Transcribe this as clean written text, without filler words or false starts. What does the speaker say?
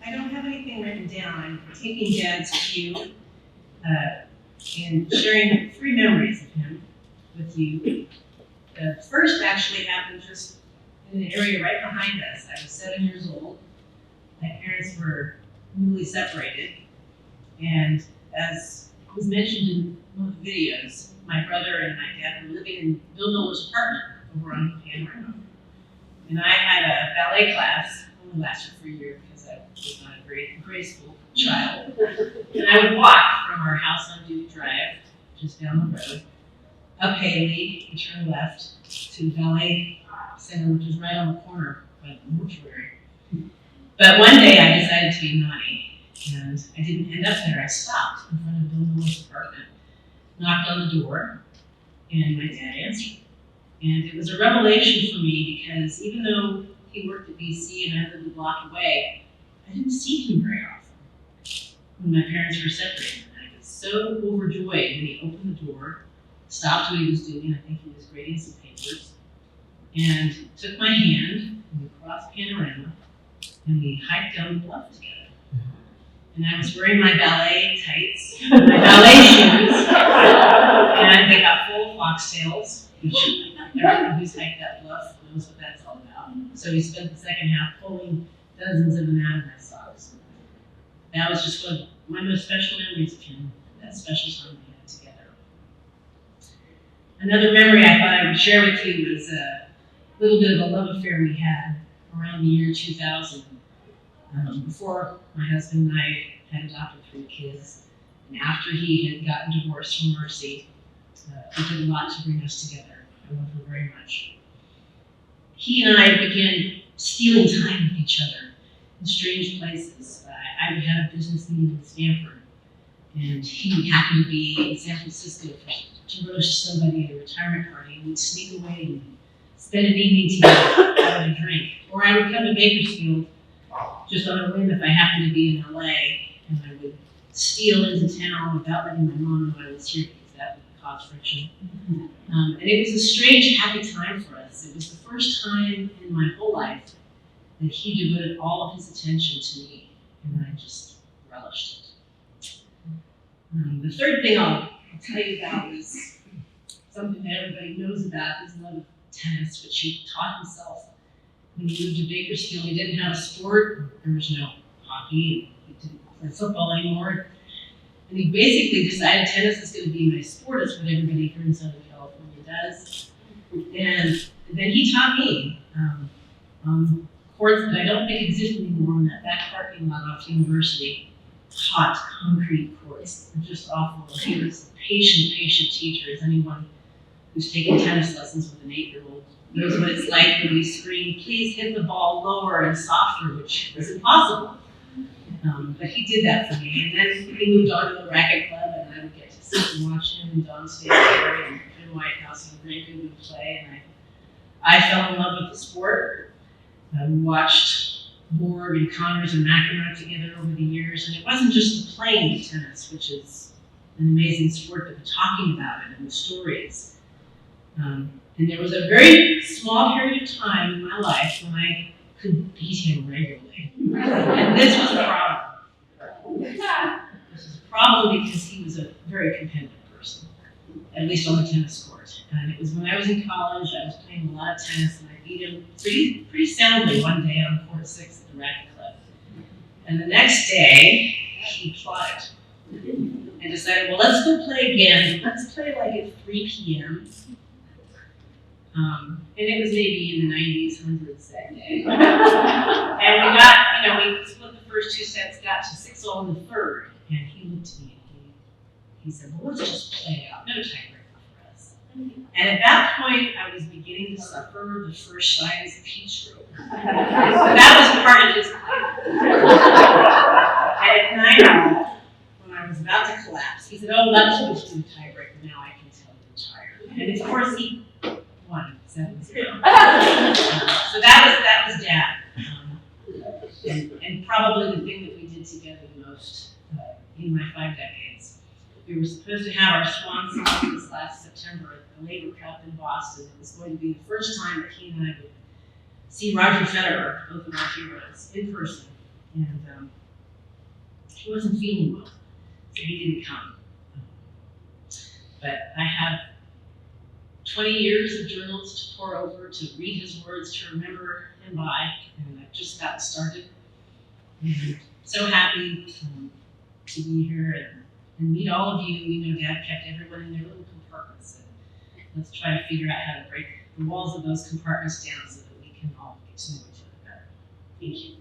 I don't have anything written down. I'm taking Dad's cue and sharing 3 memories of him with you. The first actually happened just in an area right behind us. I was 7 years old. My parents were newly separated, and as was mentioned in one of the videos, my brother and my dad were living in Bill Miller's apartment over on Panorama. And I had a ballet class, only lasted for a year because I was not a very graceful child. And I would walk from our house on Duke Drive, just down the road, up Haley, and turn left to the ballet center, which is right on the corner by the mortuary. But one day I decided to be naughty, and I didn't end up there. I stopped in front of Bill Miller's apartment, knocked on the door, and my dad answered. And it was a revelation for me because even though he worked at BC and I lived a block away, I didn't see him very often when my parents were separated. And I was so overjoyed when he opened the door, stopped what he was doing, I think he was grading some papers, and took my hand, and we crossed Panorama, and we hiked down the bluff together. And I was wearing my ballet tights, my ballet shoes, and they got full of foxtails, which everyone who's hiked that bluff knows what that's all about. So we spent the second half pulling dozens of them out of my socks. That was just one of my most special memories of him, that special time we had together. Another memory I thought I would share with you was a little bit of a love affair we had around the year 2000. Before my husband and I had adopted 3 kids, and after he had gotten divorced from Mercy, he did a lot to bring us together. I love her very much. He and I began stealing time with each other in strange places. I would have a business meeting in Stanford, and he happened to be in San Francisco to roast somebody at a retirement party, and we'd sneak away and spend an evening together, having a drink. Or I would come to Bakersfield just on a whim if I happened to be in LA, and I would steal into town without letting my mom know I was here because that would cause friction. And it was a strange, happy time for us. It was the first time in my whole life that he devoted all of his attention to me, and I just relished it. The third thing I'll tell you about is something that everybody knows about, his love of tennis, which he taught himself. When he moved to Bakersfield, he didn't have a sport. There was no hockey. He didn't play football anymore. And he basically decided tennis is going to be my sport. It's what everybody here in Southern California does. And then he taught me on courts that I don't think exist anymore in that back parking lot off University. Hot concrete courts. They're just awful. He was a patient teacher, as anyone who's taken tennis lessons with an 8-year-old knows what it's like when we scream, please hit the ball lower and softer, which is impossible. But he did that for me. And then he moved on to the racket club, and I would get to sit and watch him and Don Stansberry and Jim Whitehouse and Greg Goodwin play. And I fell in love with the sport. We watched Borg and Connors and McEnroe together over the years. And it wasn't just the playing of tennis, which is an amazing sport, but the talking about it and the stories. And there was a very small period of time in my life when I could beat him regularly. And this was a problem. This was a problem because he was a very competitive person, at least on the tennis court. And it was when I was in college, I was playing a lot of tennis, and I beat him pretty soundly one day on court 6 at the racket club. And the next day, he plotted and decided, well, let's go play again. Let's play like at 3 p.m. And it was maybe in the 90s, hundreds that day. And we got, we split the first 2 sets, got to 6-all in the third, and he looked at me and he said, well, let's just play it out. No tiebreaker for us. And at that point, I was beginning to suffer the first signs of heat stroke. So that was part of his plan. And at 9-all, when I was about to collapse, he said, oh, let's just do the tiebreaker now. I can tell you're tired. And of course, he won 7-0. So that was Dad. And probably the thing that we did together the most in my 5 decades. We were supposed to have our swan song this last September at the Labour Cup in Boston. It was going to be the first time that he and I would see Roger Federer, both of our heroes, in person. And he wasn't feeling well, so he didn't come. But I have 20 years of journals to pour over, to read his words, to remember him by, and I've just gotten started. And so happy to be here and meet all of you. You know, Dad kept everyone in their little compartments, and let's try to figure out how to break the walls of those compartments down so that we can all get to know each other better. Thank you.